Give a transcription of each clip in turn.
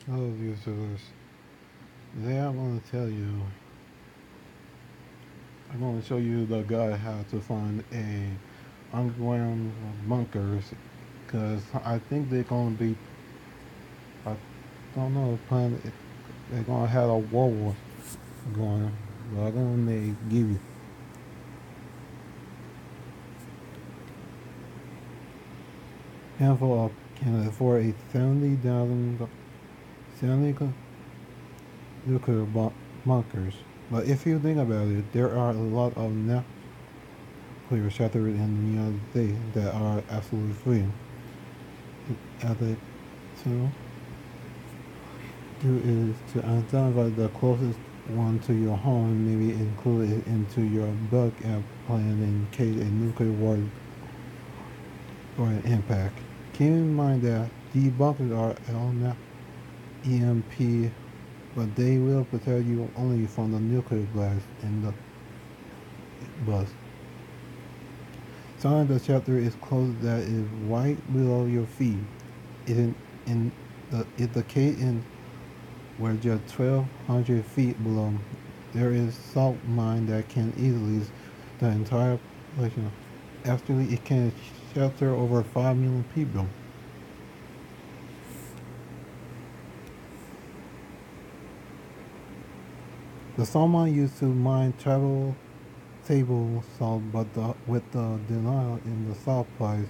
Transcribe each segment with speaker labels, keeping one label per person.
Speaker 1: Hello, users. Today I'm going to show you the guide how to find a underground bunkers, because I think they're going to be, I don't know, they're going to have a war going, but I'm going to give you a handful of candidates for a 70 nuclear bunkers. But if you think about it, there are a lot of nuclear shelters in the United States that are absolutely free. At the two do is to identify the closest one to your home and maybe include it into your backup plan in case a nuclear war or an impact. Keep in mind that these bunkers are not EMP, but they will protect you only from the nuclear blast in the bus. Some of the shelter is closed that is right below your feet. It in the case in where just 1,200 feet below there is salt mine that can easily the entire population. Actually, it can shelter over 5 million people. The salt mine used to mine travel table salt, but with the denial in the salt price,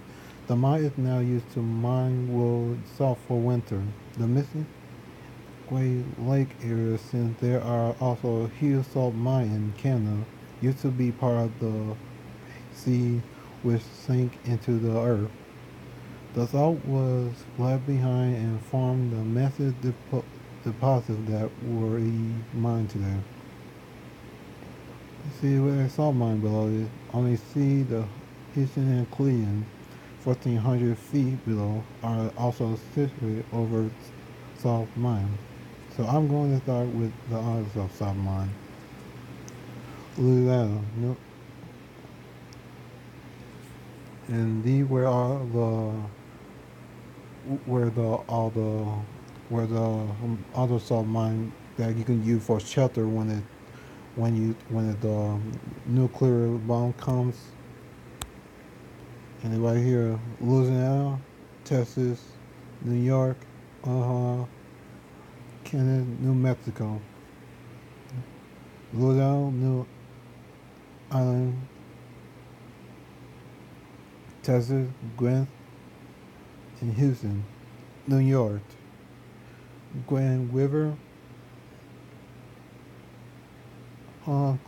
Speaker 1: the mine is now used to mine wood salt for winter. The missing Great Lake area, since there are also huge salt mine in Canada, used to be part of the sea which sank into the earth. The salt was left behind and formed the massive deposits that were mined today. See where the salt mine below it. Only see the Houston and Cleveland, 1,400 feet below, are also situated over salt mine. So I'm going to start with the odds of salt mine. Louisiana, and these were all where the all the where the other salt mine that you can use for shelter when the nuclear bomb comes. And right here, Louisiana, Texas, New York, Canada, New Mexico, Louisiana, New Island, Texas, Grant, and Houston, New York, Grand River,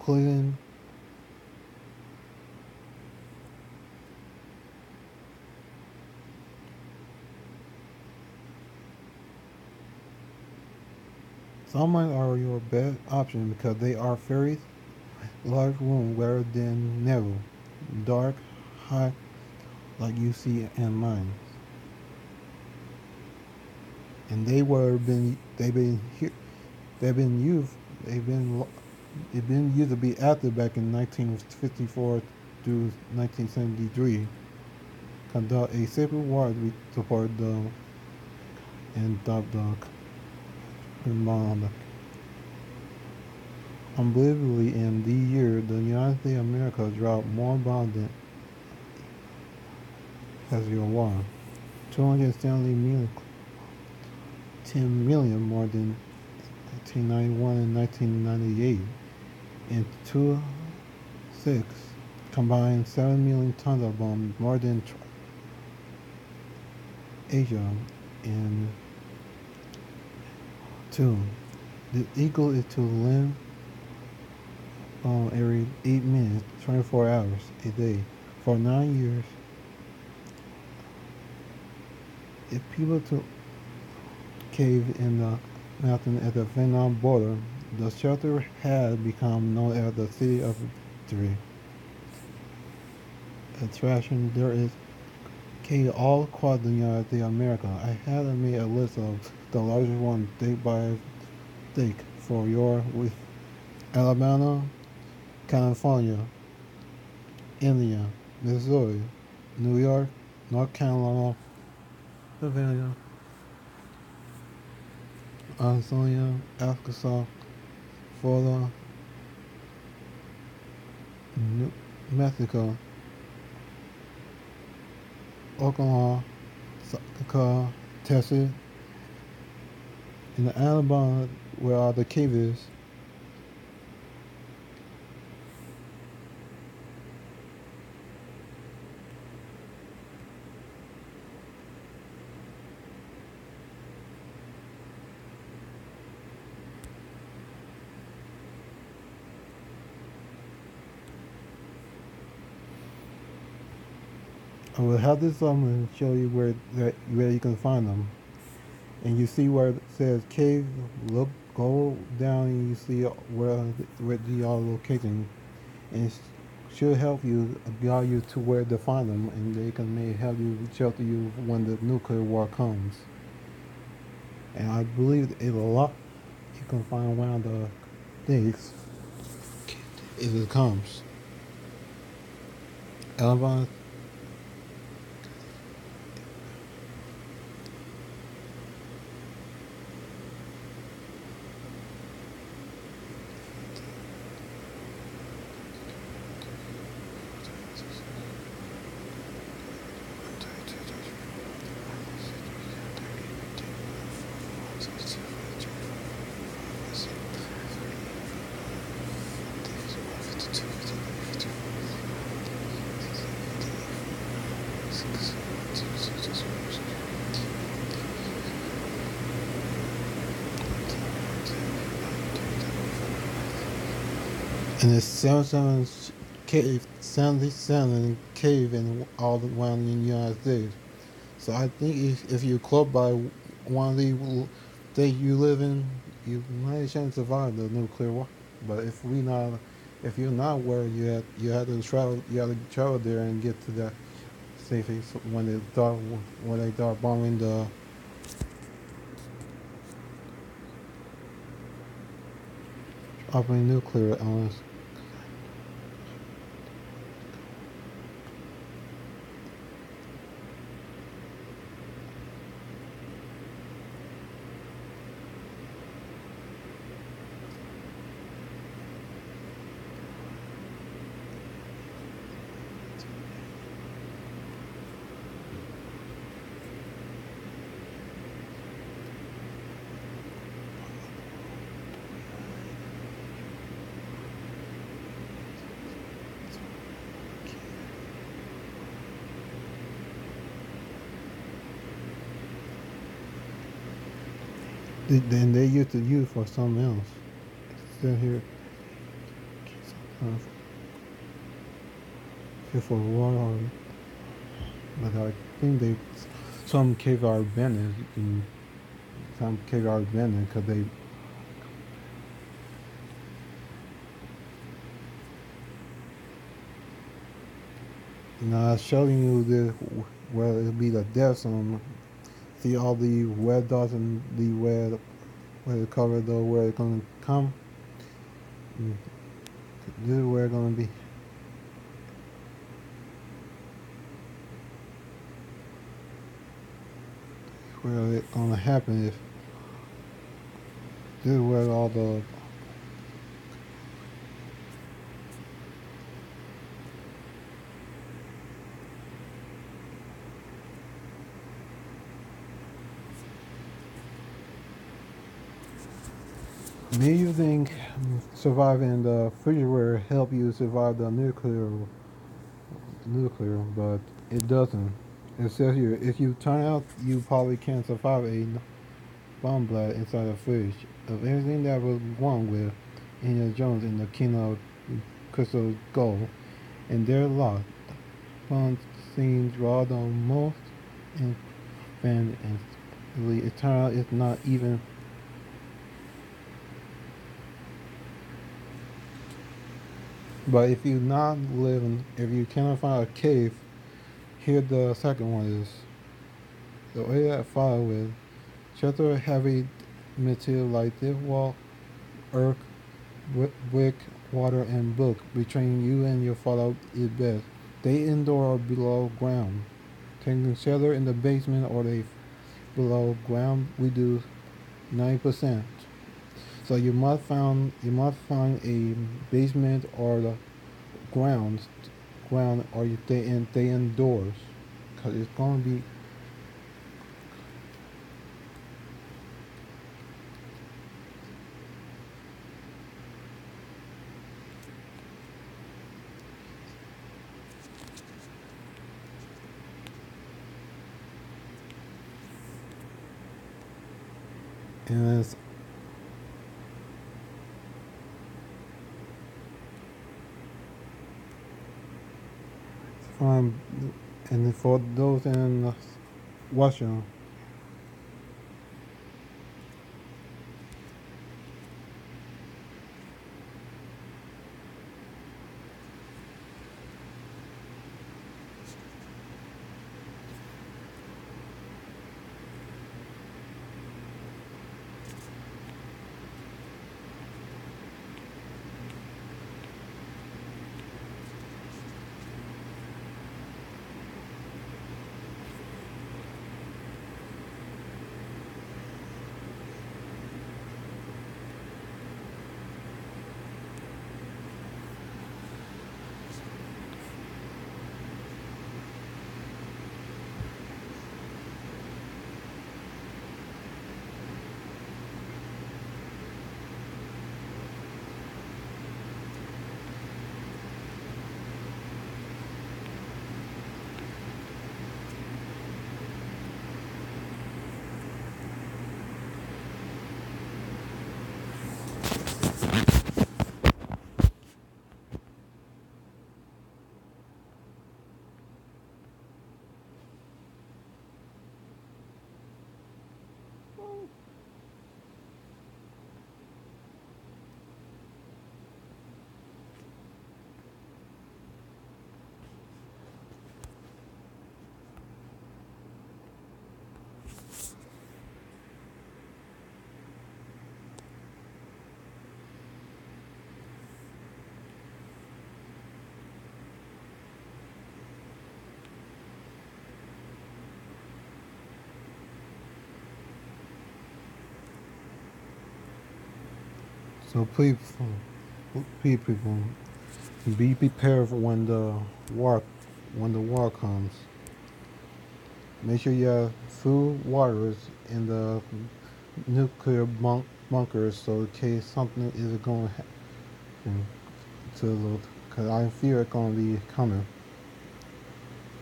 Speaker 1: Cleveland, some mines are your best option because they are very large room rather than narrow, dark, high like you see in mines. And they've been used they've been they've been used to be active back in 1954 through 1973. Conduct a civil war to support the and stop the bomb. Unbelievably, in the year, the United States of America dropped more bombs than has your war. 270 million, 10 million more than 1991 and 1998. In 2006, combined 7 million tons of bombs, more than Asia. And two, the eagle is to live every 8 minutes, 24 hours a day. For 9 years, if people to cave in the mountain at the Vietnam border, the shelter had become known as the City of Victory. Attraction there is cave all across the United States of America. I had made a list of the largest one state by state for your with Alabama, California, India, Missouri, New York, North Carolina, Pennsylvania, Arizona, Arkansas, Florida, New Mexico, Oklahoma, South Dakota, Texas, and the Alabama, where all the cave is. I will have this up and show you where you can find them. And you see where it says cave. Look, go down, and you see where they are located, and it should help you guide you to where to find them, and they can may help you shelter you when the nuclear war comes. And I believe it a lot. You can find one of the things if it comes. Alabama. And it's 77 cave, 77 cave in all around the United States. So I think if you're close by one of the states you live in, you might chance survive the nuclear war. But if you're not where you have to travel, you have to travel there and get to that safety when they start bombing the opening nuclear elements. Then they used to use for something else. Still here, here for war, but I think some cave are abandoned. Some cave are abandoned because they. Now showing you where it'll be the death zone. See all the red dots and the where the cover though where it's gonna come. Mm, this is where it's gonna be. Where it's gonna happen if this is where all the do you think surviving the refrigerator help you survive the nuclear, but it doesn't. It says here, if you turn out, you probably can't survive a bomb blast inside a fridge. Of anything that was wrong with Indiana Jones in the Kingdom of Crystal Gold, and their lot, fun scenes draw the most and and really, it turned out it's not even. But if you not living, if you cannot find a cave, here the second one is the way that follow with shelter heavy material like this wall, earth, brick, water, and book between you and your follow is best. Stay indoor or below ground. Taking shelter in the basement or they below ground, we do 90%. So you must find a basement or the ground, or you stay indoors, cause it's gonna be. And it's fine. And for those in Washington, so please people, be prepared for when the war comes. Make sure you have food, waters in the nuclear bunkers, so in case something is going to happen to the, because I fear it's going to be coming.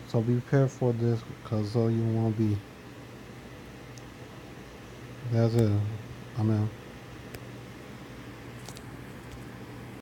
Speaker 1: So be prepared for this, because so you won't be. That's it. Amen.